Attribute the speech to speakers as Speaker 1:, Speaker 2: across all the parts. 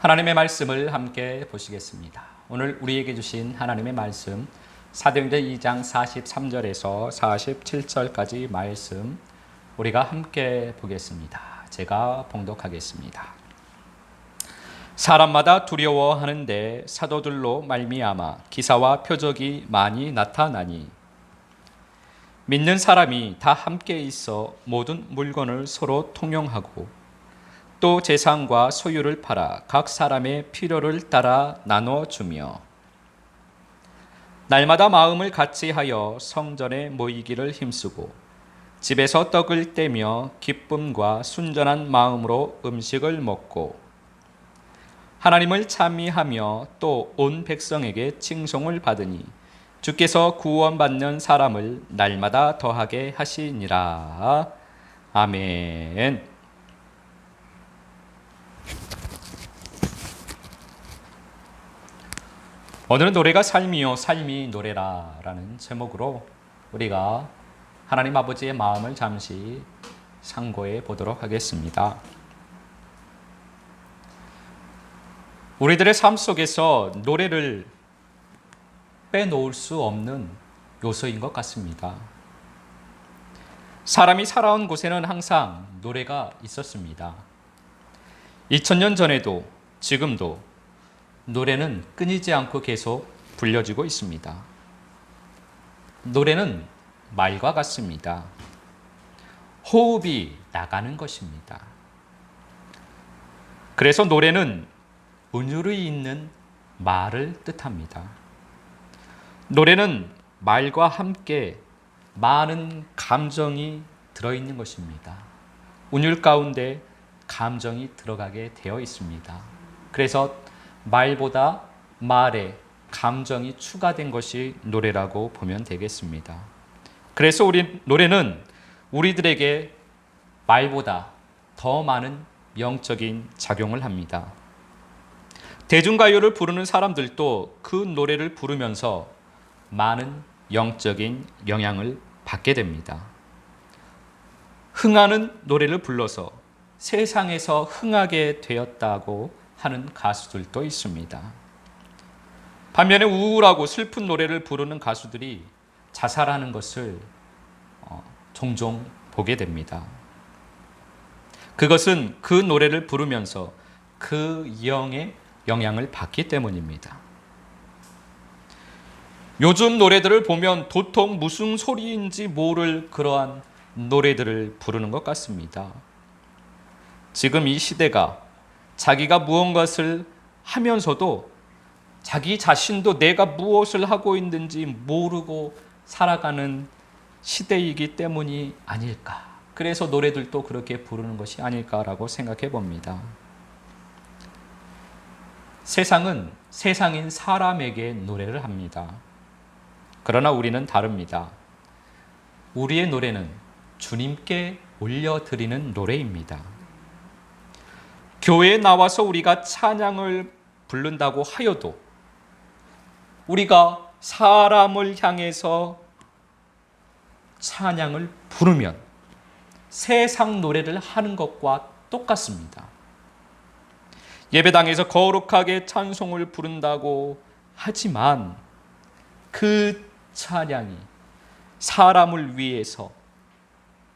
Speaker 1: 하나님의 말씀을 함께 보시겠습니다. 오늘 우리에게 주신 하나님의 말씀 사도행전 2장 43절에서 47절까지 말씀 우리가 함께 보겠습니다. 제가 봉독하겠습니다. 사람마다 두려워하는데 사도들로 말미암아 기사와 표적이 많이 나타나니 믿는 사람이 다 함께 있어 모든 물건을 서로 통용하고 또 재산과 소유를 팔아 각 사람의 필요를 따라 나눠주며 날마다 마음을 같이하여 성전에 모이기를 힘쓰고 집에서 떡을 떼며 기쁨과 순전한 마음으로 음식을 먹고 하나님을 찬미하며 또 온 백성에게 칭송을 받으니 주께서 구원받는 사람을 날마다 더하게 하시니라. 아멘. 오늘은 노래가 삶이요 삶이 노래라 라는 제목으로 우리가 하나님 아버지의 마음을 잠시 상고해 보도록 하겠습니다. 우리들의 삶 속에서 노래를 빼놓을 수 없는 요소인 것 같습니다. 사람이 살아온 곳에는 항상 노래가 있었습니다. 2000년 전에도 지금도 노래는 끊이지 않고 계속 불려지고 있습니다. 노래는 말과 같습니다. 호흡이 나가는 것입니다. 그래서 노래는 은유를 잇는 말을 뜻합니다. 노래는 말과 함께 많은 감정이 들어있는 것입니다. 운율 가운데 감정이 들어가게 되어 있습니다. 그래서 말보다 말에 감정이 추가된 것이 노래라고 보면 되겠습니다. 그래서 노래는 우리들에게 말보다 더 많은 영적인 작용을 합니다. 대중가요를 부르는 사람들도 그 노래를 부르면서 많은 영적인 영향을 받게 됩니다. 흥하는 노래를 불러서 세상에서 흥하게 되었다고 하는 가수들도 있습니다. 반면에 우울하고 슬픈 노래를 부르는 가수들이 자살하는 것을 종종 보게 됩니다. 그것은 그 노래를 부르면서 그 영의 영향을 받기 때문입니다. 요즘 노래들을 보면 도통 무슨 소리인지 모를 그러한 노래들을 부르는 것 같습니다. 지금 이 시대가 자기가 무언가를 하면서도 자기 자신도 내가 무엇을 하고 있는지 모르고 살아가는 시대이기 때문이 아닐까. 그래서 노래들도 그렇게 부르는 것이 아닐까라고 생각해 봅니다. 세상은 세상인 사람에게 노래를 합니다. 그러나 우리는 다릅니다. 우리의 노래는 주님께 올려드리는 노래입니다. 교회에 나와서 우리가 찬양을 부른다고 하여도 우리가 사람을 향해서 찬양을 부르면 세상 노래를 하는 것과 똑같습니다. 예배당에서 거룩하게 찬송을 부른다고 하지만 그 찬양이 사람을 위해서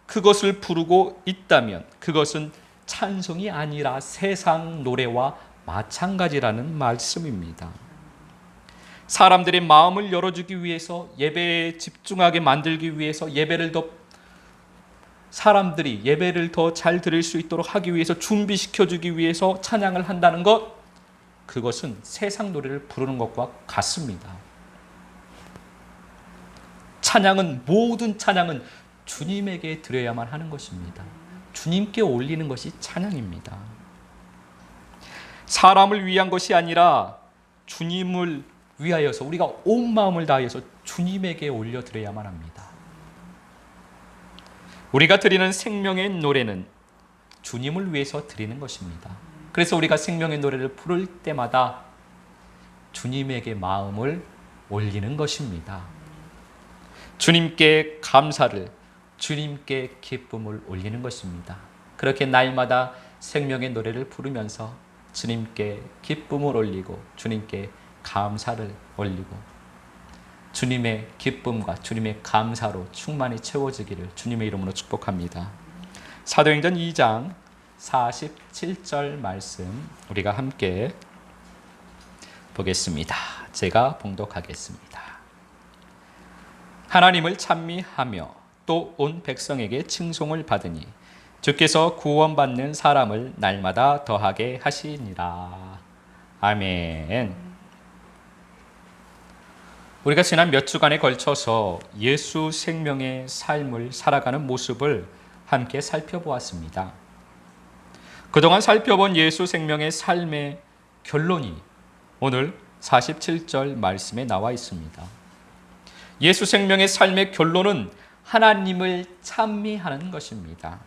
Speaker 1: 그것을 부르고 있다면 그것은 찬송이 아니라 세상 노래와 마찬가지라는 말씀입니다. 사람들의 마음을 열어주기 위해서 예배에 집중하게 만들기 위해서 사람들이 예배를 더 잘 드릴 수 있도록 하기 위해서 준비시켜주기 위해서 찬양을 한다는 것, 그것은 세상 노래를 부르는 것과 같습니다. 모든 찬양은 주님에게 드려야만 하는 것입니다. 주님께 올리는 것이 찬양입니다. 사람을 위한 것이 아니라 주님을 위하여서 우리가 온 마음을 다해서 주님에게 올려드려야만 합니다. 우리가 드리는 생명의 노래는 주님을 위해서 드리는 것입니다. 그래서 우리가 생명의 노래를 부를 때마다 주님에게 마음을 올리는 것입니다. 주님께 감사를, 주님께 기쁨을 올리는 것입니다. 그렇게 날마다 생명의 노래를 부르면서 주님께 기쁨을 올리고 주님께 감사를 올리고 주님의 기쁨과 주님의 감사로 충만히 채워지기를 주님의 이름으로 축복합니다. 사도행전 2장 47절 말씀 우리가 함께 보겠습니다. 제가 봉독하겠습니다. 하나님을 찬미하며 또 온 백성에게 칭송을 받으니 주께서 구원받는 사람을 날마다 더하게 하시니라. 아멘. 우리가 지난 몇 주간에 걸쳐서 예수 생명의 삶을 살아가는 모습을 함께 살펴보았습니다. 그동안 살펴본 예수 생명의 삶의 결론이 오늘 47절 말씀에 나와 있습니다. 예수 생명의 삶의 결론은 하나님을 찬미하는 것입니다.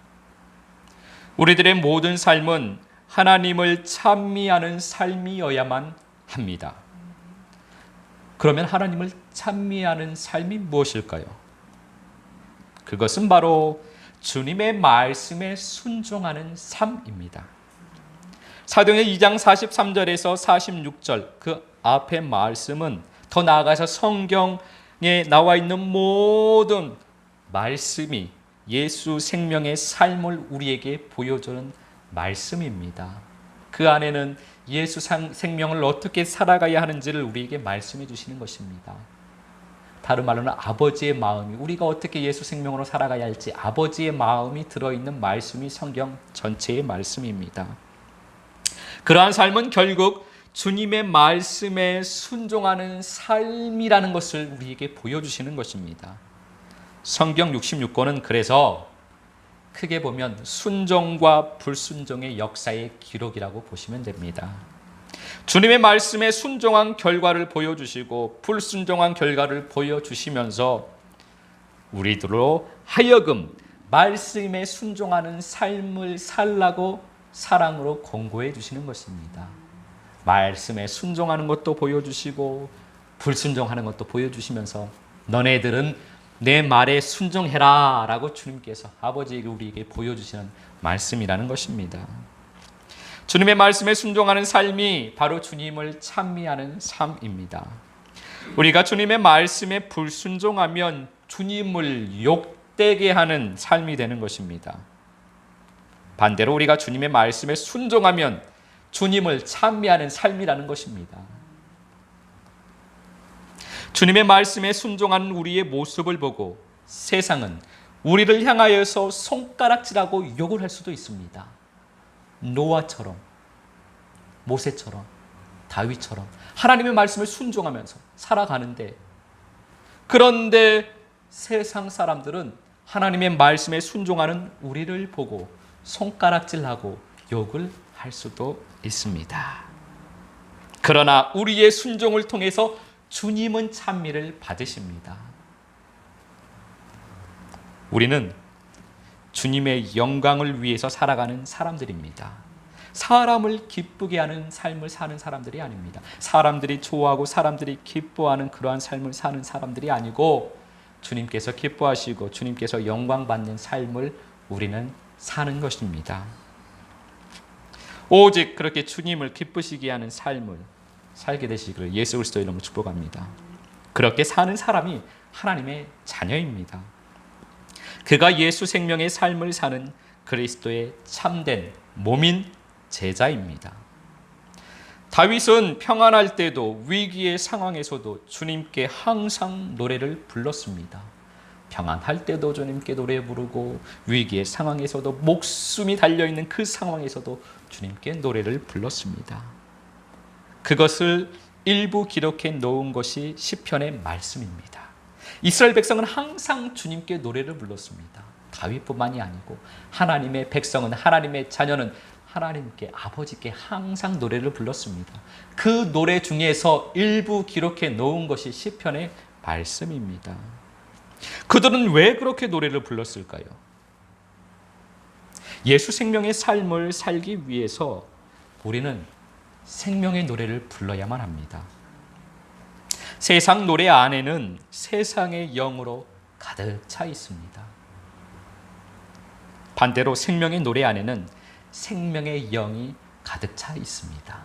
Speaker 1: 우리들의 모든 삶은 하나님을 찬미하는 삶이어야만 합니다. 그러면 하나님을 찬미하는 삶이 무엇일까요? 그것은 바로 주님의 말씀에 순종하는 삶입니다. 사도행전 2장 43절에서 46절 그 앞의 말씀은 더 나아가서 성경에 나와 있는 모든 말씀이 예수 생명의 삶을 우리에게 보여주는 말씀입니다. 그 안에는 예수 생명을 어떻게 살아가야 하는지를 우리에게 말씀해 주시는 것입니다. 다른 말로는 아버지의 마음이 우리가 어떻게 예수 생명으로 살아가야 할지 아버지의 마음이 들어있는 말씀이 성경 전체의 말씀입니다. 그러한 삶은 결국 주님의 말씀에 순종하는 삶이라는 것을 우리에게 보여주시는 것입니다. 성경 66권은 그래서 크게 보면 순종과 불순종의 역사의 기록이라고 보시면 됩니다. 주님의 말씀에 순종한 결과를 보여주시고 불순종한 결과를 보여주시면서 우리들로 하여금 말씀에 순종하는 삶을 살라고 사랑으로 권고해 주시는 것입니다. 말씀에 순종하는 것도 보여주시고 불순종하는 것도 보여주시면서 너네들은 내 말에 순종해라 라고 주님께서 아버지에게 우리에게 보여주시는 말씀이라는 것입니다. 주님의 말씀에 순종하는 삶이 바로 주님을 찬미하는 삶입니다. 우리가 주님의 말씀에 불순종하면 주님을 욕되게 하는 삶이 되는 것입니다. 반대로 우리가 주님의 말씀에 순종하면 주님을 찬미하는 삶이라는 것입니다. 주님의 말씀에 순종하는 우리의 모습을 보고 세상은 우리를 향하여서 손가락질하고 욕을 할 수도 있습니다. 노아처럼, 모세처럼, 다윗처럼 하나님의 말씀을 순종하면서 살아가는데 그런데 세상 사람들은 하나님의 말씀에 순종하는 우리를 보고 손가락질하고 욕을 할 수도 있습니다. 그러나 우리의 순종을 통해서 주님은 찬미를 받으십니다. 우리는 주님의 영광을 위해서 살아가는 사람들입니다. 사람을 기쁘게 하는 삶을 사는 사람들이 아닙니다. 사람들이 좋아하고 사람들이 기뻐하는 그러한 삶을 사는 사람들이 아니고 주님께서 기뻐하시고 주님께서 영광 받는 삶을 우리는 사는 것입니다. 오직 그렇게 주님을 기쁘시게 하는 삶을 살게 되시기를 예수 그리스도의 이름으로 축복합니다. 그렇게 사는 사람이 하나님의 자녀입니다. 그가 예수 생명의 삶을 사는 그리스도의 참된 몸인 제자입니다. 다윗은 평안할 때도 위기의 상황에서도 주님께 항상 노래를 불렀습니다. 평안할 때도 주님께 노래 부르고 위기의 상황에서도 목숨이 달려있는 그 상황에서도 주님께 노래를 불렀습니다. 그것을 일부 기록해 놓은 것이 시편의 말씀입니다. 이스라엘 백성은 항상 주님께 노래를 불렀습니다. 다윗뿐만이 아니고 하나님의 백성은 하나님의 자녀는 하나님께 아버지께 항상 노래를 불렀습니다. 그 노래 중에서 일부 기록해 놓은 것이 시편의 말씀입니다. 그들은 왜 그렇게 노래를 불렀을까요? 예수 생명의 삶을 살기 위해서 우리는 생명의 노래를 불러야만 합니다. 세상 노래 안에는 세상의 영으로 가득 차 있습니다. 반대로 생명의 노래 안에는 생명의 영이 가득 차 있습니다.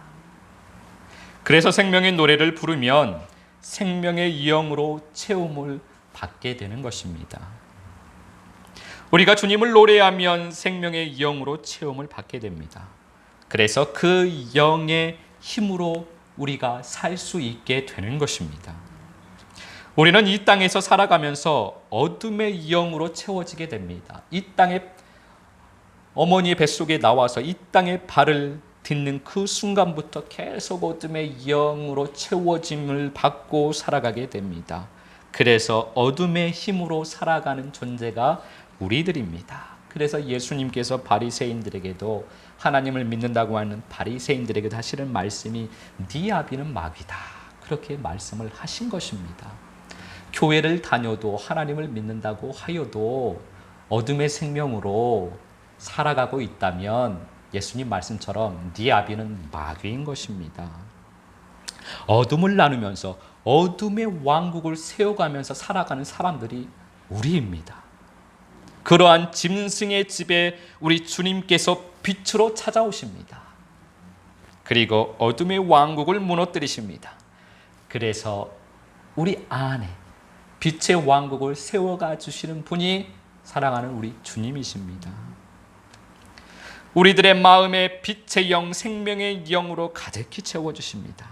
Speaker 1: 그래서 생명의 노래를 부르면 생명의 영으로 채움을 받게 되는 것입니다. 우리가 주님을 노래하면 생명의 영으로 채움을 받게 됩니다. 그래서 그 영의 힘으로 우리가 살 수 있게 되는 것입니다. 우리는 이 땅에서 살아가면서 어둠의 영으로 채워지게 됩니다. 이 땅에 어머니의 뱃속에 나와서 이 땅에 발을 딛는 그 순간부터 계속 어둠의 영으로 채워짐을 받고 살아가게 됩니다. 그래서 어둠의 힘으로 살아가는 존재가 우리들입니다. 그래서 예수님께서 바리새인들에게도, 하나님을 믿는다고 하는 바리새인들에게도 하시는 말씀이 네 아비는 마귀다, 그렇게 말씀을 하신 것입니다. 교회를 다녀도 하나님을 믿는다고 하여도 어둠의 생명으로 살아가고 있다면 예수님 말씀처럼 네 아비는 마귀인 것입니다. 어둠을 나누면서 어둠의 왕국을 세워가면서 살아가는 사람들이 우리입니다. 그러한 짐승의 집에 우리 주님께서 빛으로 찾아오십니다. 그리고 어둠의 왕국을 무너뜨리십니다. 그래서 우리 안에 빛의 왕국을 세워가 주시는 분이 사랑하는 우리 주님이십니다. 우리들의 마음에 빛의 영, 생명의 영으로 가득히 채워주십니다.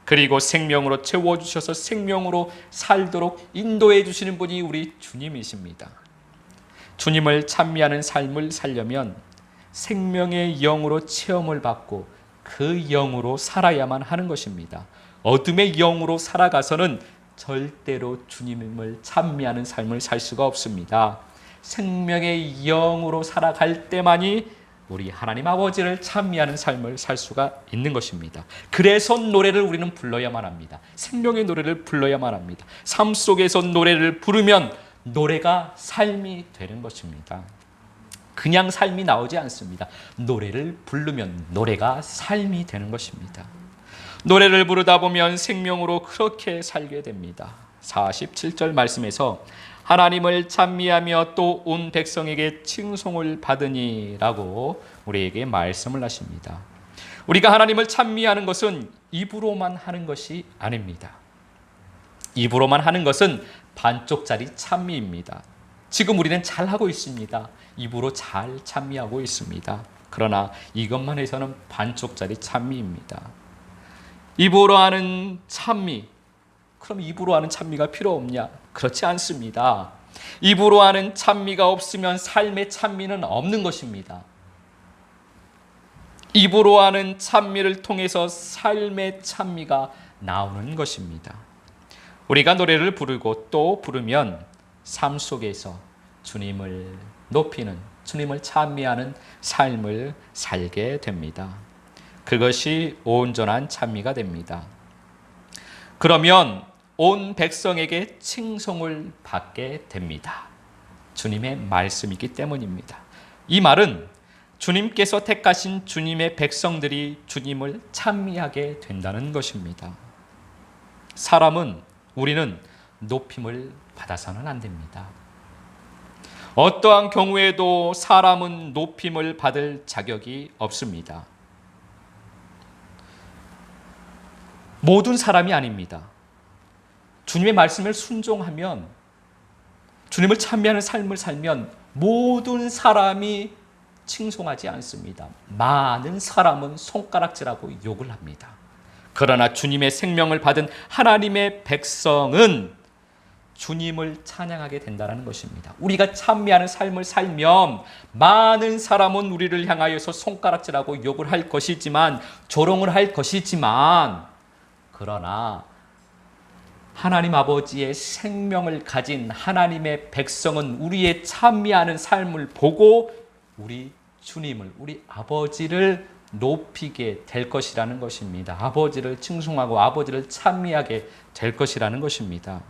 Speaker 1: 그리고 생명으로 채워주셔서 생명으로 살도록 인도해 주시는 분이 우리 주님이십니다. 주님을 찬미하는 삶을 살려면 생명의 영으로 체험을 받고 그 영으로 살아야만 하는 것입니다. 어둠의 영으로 살아가서는 절대로 주님을 찬미하는 삶을 살 수가 없습니다. 생명의 영으로 살아갈 때만이 우리 하나님 아버지를 찬미하는 삶을 살 수가 있는 것입니다. 그래서 노래를 우리는 불러야만 합니다. 생명의 노래를 불러야만 합니다. 삶 속에서 노래를 부르면 노래가 삶이 되는 것입니다. 그냥 삶이 나오지 않습니다. 노래를 부르면 노래가 삶이 되는 것입니다. 노래를 부르다 보면 생명으로 그렇게 살게 됩니다. 47절 말씀에서 하나님을 찬미하며 또 온 백성에게 칭송을 받으니 라고 우리에게 말씀을 하십니다. 우리가 하나님을 찬미하는 것은 입으로만 하는 것이 아닙니다. 입으로만 하는 것은 반쪽짜리 찬미입니다. 지금 우리는 잘하고 있습니다. 입으로 잘 찬미하고 있습니다. 그러나 이것만 해서는 반쪽짜리 찬미입니다. 입으로 하는 찬미, 그럼 입으로 하는 찬미가 필요 없냐? 그렇지 않습니다. 입으로 하는 찬미가 없으면 삶의 찬미는 없는 것입니다. 입으로 하는 찬미를 통해서 삶의 찬미가 나오는 것입니다. 우리가 노래를 부르고 또 부르면 삶 속에서 주님을 높이는, 주님을 찬미하는 삶을 살게 됩니다. 그것이 온전한 찬미가 됩니다. 그러면 온 백성에게 칭송을 받게 됩니다. 주님의 말씀이기 때문입니다. 이 말은 주님께서 택하신 주님의 백성들이 주님을 찬미하게 된다는 것입니다. 우리는 높임을 받아서는 안 됩니다. 어떠한 경우에도 사람은 높임을 받을 자격이 없습니다. 모든 사람이 아닙니다. 주님의 말씀을 순종하면, 주님을 찬미하는 삶을 살면 모든 사람이 칭송하지 않습니다. 많은 사람은 손가락질하고 욕을 합니다. 그러나 주님의 생명을 받은 하나님의 백성은 주님을 찬양하게 된다는 것입니다. 우리가 찬미하는 삶을 살면 많은 사람은 우리를 향하여서 손가락질하고 욕을 할 것이지만, 조롱을 할 것이지만, 그러나 하나님 아버지의 생명을 가진 하나님의 백성은 우리의 찬미하는 삶을 보고 우리 주님을, 우리 아버지를 높이게 될 것이라는 것입니다. 아버지를 칭송하고 아버지를 찬미하게 될 것이라는 것입니다.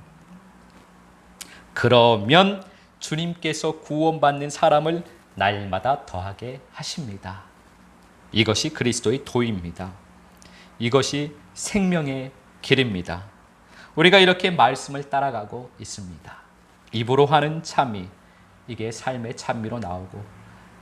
Speaker 1: 그러면 주님께서 구원받는 사람을 날마다 더하게 하십니다. 이것이 그리스도의 도입니다. 이것이 생명의 길입니다. 우리가 이렇게 말씀을 따라가고 있습니다. 입으로 하는 찬미, 이게 삶의 찬미로 나오고,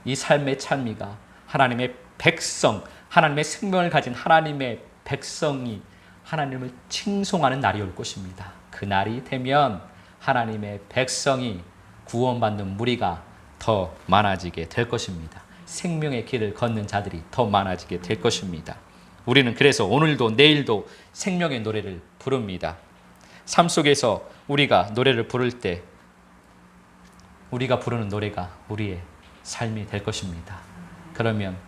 Speaker 1: 이 삶의 찬미가 하나님의 백성, 하나님의 생명을 가진 하나님의 백성이 하나님을 칭송하는 날이 올 것입니다. 그 날이 되면 하나님의 백성이 구원받는 무리가 더 많아지게 될 것입니다. 생명의 길을 걷는 자들이 더 많아지게 될 것입니다. 우리는 그래서 오늘도 내일도 생명의 노래를 부릅니다. 삶 속에서 우리가 노래를 부를 때 우리가 부르는 노래가 우리의 삶이 될 것입니다. 그러면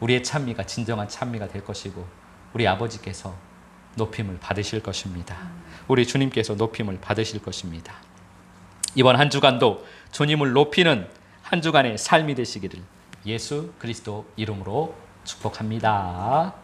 Speaker 1: 우리의 찬미가 진정한 찬미가 될 것이고 우리 아버지께서 높임을 받으실 것입니다. 우리 주님께서 높임을 받으실 것입니다. 이번 한 주간도 주님을 높이는 한 주간의 삶이 되시기를 예수 그리스도 이름으로 축복합니다.